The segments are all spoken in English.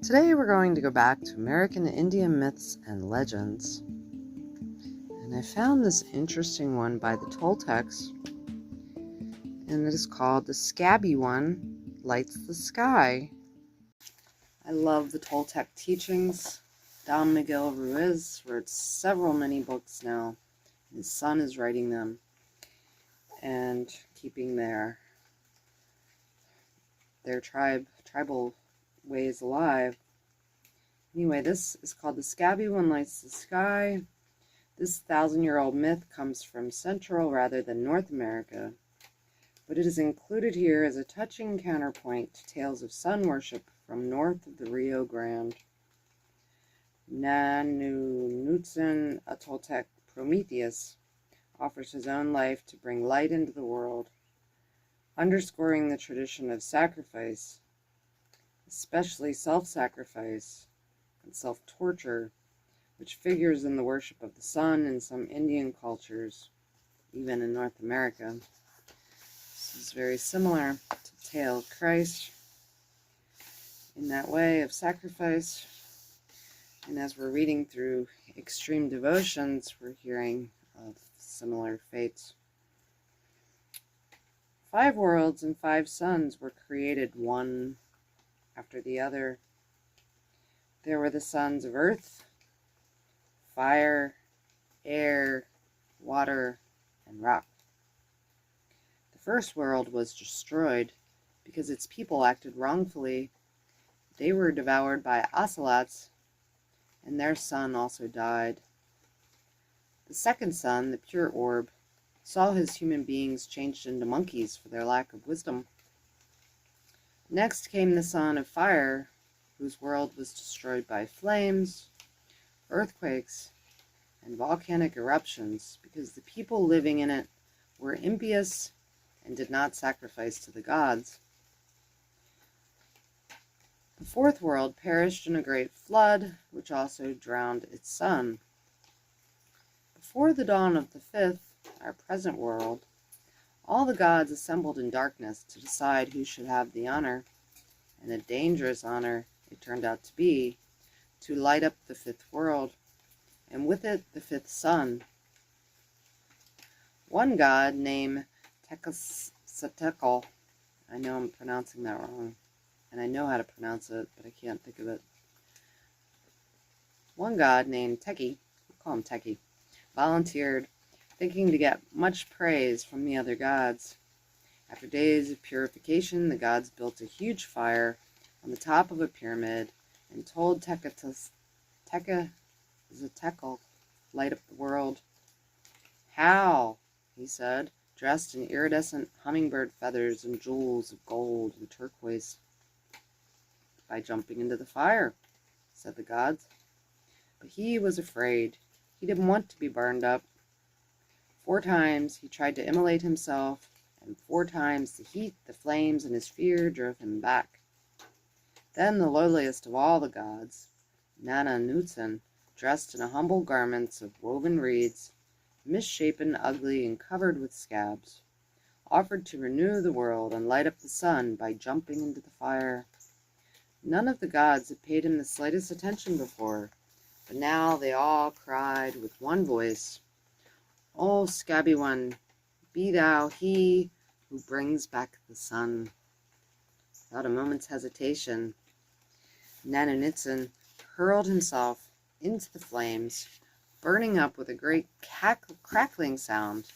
Today we're going to go back to American Indian myths and legends. And I found this interesting one by the Toltecs, and it is called The Scabby One Lights the Sky. I love the Toltec teachings. Don Miguel Ruiz wrote many books now. His son is writing them and keeping their tribal ways alive. Anyway, this is called The Scabby One Lights the Sky. This 1,000-year-old myth comes from Central rather than North America, but it is included here as a touching counterpoint to tales of sun worship from north of the Rio Grande. Nanunutzen, a Toltec Prometheus, offers his own life to bring light into the world, underscoring the tradition of sacrifice, especially self-sacrifice and self-torture, which figures in the worship of the sun in some Indian cultures, even in North America. This is very similar to the tale of Christ in that way of sacrifice. And as we're reading through extreme devotions, we're hearing of similar fates. 5 worlds and 5 suns were created one after the other. There were the sons of earth, fire, air, water, and rock. The first world was destroyed because its people acted wrongfully. They were devoured by ocelots, and their son also died. The second son, the pure orb, saw his human beings changed into monkeys for their lack of wisdom. Next came the son of fire, whose world was destroyed by flames, earthquakes, and volcanic eruptions because the people living in it were impious and did not sacrifice to the gods. The fourth world perished in a great flood, which also drowned its son. Before the dawn of the fifth, our present world, all the gods assembled in darkness to decide who should have the honor, and a dangerous honor it turned out to be, to light up the fifth world, and with it the fifth sun. One god named Tekasatekal, I know I'm pronouncing that wrong, and I know how to pronounce it, but I can't think of it. One god named Teki, we'll call him Teki, volunteered, thinking to get much praise from the other gods. After days of purification, the gods built a huge fire on the top of a pyramid and told Tekasatekal light up the world. How? He said, dressed in iridescent hummingbird feathers and jewels of gold and turquoise. By jumping into the fire, said the gods. But he was afraid. He didn't want to be burned up. 4 times he tried to immolate himself, and 4 times the heat, the flames, and his fear drove him back. Then the lowliest of all the gods, Nanunutzen, dressed in humble garments of woven reeds, misshapen, ugly, and covered with scabs, offered to renew the world and light up the sun by jumping into the fire. None of the gods had paid him the slightest attention before, but now they all cried with one voice, "O Scabby One, be thou he who brings back the sun." Without a moment's hesitation, Nanunutzen hurled himself into the flames, burning up with a great crackling sound,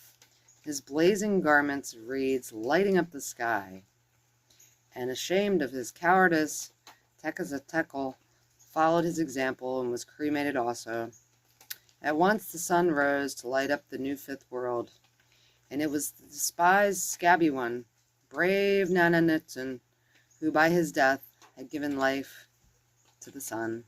his blazing garments of reeds lighting up the sky. And ashamed of his cowardice, Tekasatekal followed his example and was cremated also. At once the sun rose to light up the new fifth world, and it was the despised Scabby One, brave Nanunutzen, who by his death had given life to the sun.